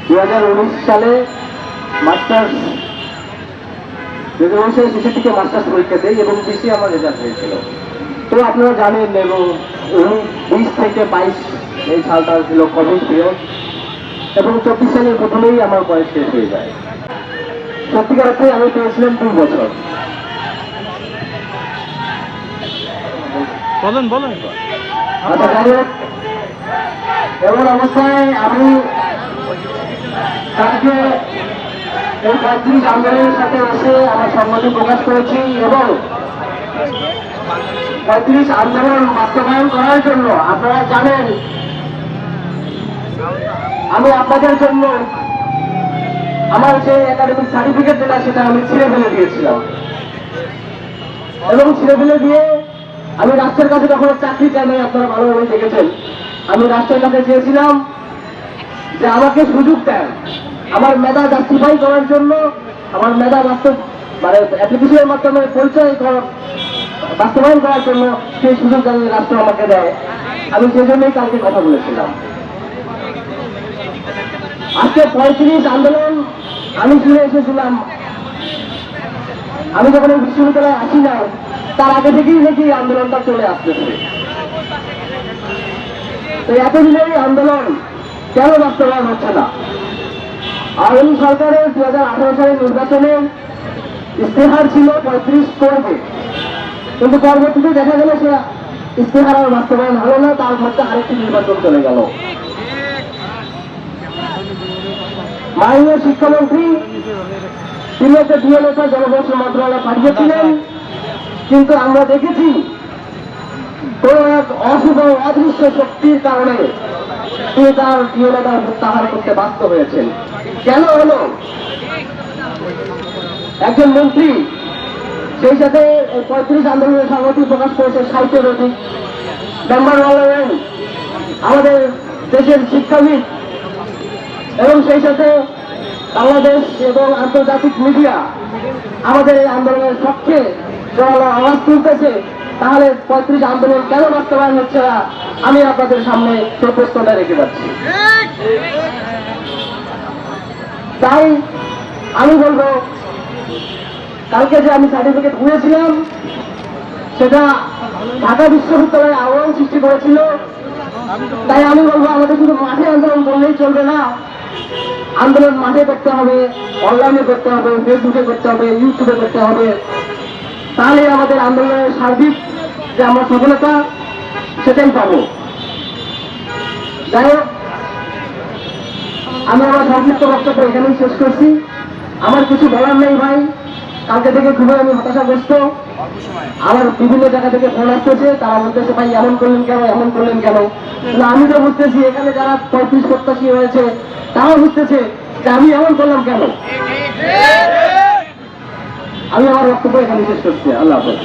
2019 সালে মাস্টার্স 2019 সালে সিসি থেকে মাস্টার্স পরীক্ষা দেয় এবং 20-এ আমার রেজাল্ট হয়েছিল। তো আপনারা জানেন এবং 20 থেকে 22 এই সালটা ছিল কোভিড পিরিয়ড এবং 24 সালের প্রথমেই আমার বয়স শেষ হয়ে যায়। সত্যিকার অর্থে আমি পেয়েছিলাম 2 বছর। বলেন আচ্ছা, যাই হোক, এমন অবস্থায় আমি তাকে এই 35 আন্দোলনের সাথে এসে আমার সম্মতি প্রকাশ করেছি এবং 35 আন্দোলন বাস্তবায়ন করার জন্য আপনারা জানেন আমি আপনাদের জন্য আমার যে একাডেমিক সার্টিফিকেট যেটা সেটা আমি ছিঁড়ে ফেলে দিয়েছিলাম এবং ছিঁড়ে ফেলে দিয়ে আমি রাষ্ট্রের কাছে যখন চাকরি চাই নাই, আপনারা ভালোভাবে দেখেছেন, আমি রাষ্ট্রের কাছে চেয়েছিলাম যে আমাকে সুযোগ দেন আমার মেধা জাস্টিফাই করার জন্য, আমার মেধা অ্যাপ্লিকেশনের মাধ্যমে পরিচয় বাস্তবায়ন করার জন্য সেই সুযোগ রাষ্ট্র আমাকে দেয়। আমি সেই জন্যই কালকে কথা বলেছিলাম। আজকে 35 আন্দোলন আমি শুনে এসেছিলাম, আমি যখন এই বিশ্ববিদ্যালয়ে আসি না তার আগে থেকেই নাকি আন্দোলনটা চলে আসতেছে। তো এতদিনের এই আন্দোলন কেন বাস্তবায়ন হচ্ছে না? আওয়ামী সরকারের 2018 সালের নির্বাচনে ইস্তেহার ছিল 35 করবে, কিন্তু পরবর্তীতে দেখা গেল সে ইস্তেহার আর বাস্তবায়ন হলো না, তার মধ্যে আরেকটি নির্বাচন চলে গেল। মাননীয় শিক্ষামন্ত্রী তিনি একটা ডিএলএটা জনবর্ষণ মন্ত্রণালয়ে পাঠিয়েছিলেন, কিন্তু আমরা দেখেছি কোন এক অশুভ অদৃশ্য শক্তির কারণে তিনি তার ডিএলএটা প্রত্যাহার করতে বাধ্য হয়েছেন। কেন হলো? একজন মন্ত্রী সেই সাথে 35 আন্দোলনের সংহতি প্রকাশ করেছে সাহিত্যবিদ মেম্বার হলেন আমাদের দেশের শিক্ষাবিদ এবং সেই সাথে বাংলাদেশ এবং আন্তর্জাতিক মিডিয়া আমাদের এই আন্দোলনের পক্ষে জোরালো আওয়াজ তুলতেছে। তাহলে 35 আন্দোলন কেন বাস্তবায়ন হচ্ছে না? আমি আপনাদের সামনে সেই প্রশ্নটা রেখে যাচ্ছি। তাই আমি বলবো, কালকে যে আমি সার্টিফিকেট নিয়েছিলাম সেটা ঢাকা বিশ্ববিদ্যালয়ে আহ্বান সৃষ্টি করেছিল। তাই আমি বলবো আমাদের শুধু মাঠে আন্দোলন করলেই চলবে না, আন্দোলন মাঠে করতে হবে, অনলাইনে করতে হবে, ফেসবুকে করতে হবে, ইউটিউবে করতে হবে। তাহলে আমাদের আন্দোলনের সার্বিক যে আমরা সফলতা সেটাই পাবো। যাই হোক, আমি আমার সংক্ষিপ্ত বক্তব্য এখানেই শেষ করছি। আমার কিছু বলার নেই ভাই, কালকে থেকে খুবই আমি হতাশাগ্রস্ত। আমার বিভিন্ন জায়গা থেকে ফোন আসতেছে, তারা বলতেছে ভাই এমন করলেন কেন, এমন করলেন কেন। আমি তো বুঝতেছি এখানে যারা 35 প্রত্যাশী হয়েছে তারাও বুঝতেছে যে আমি এমন করলাম কেন। আমি আমার বক্তব্য এখানে শেষ করছি। আল্লাহ হাফেজ।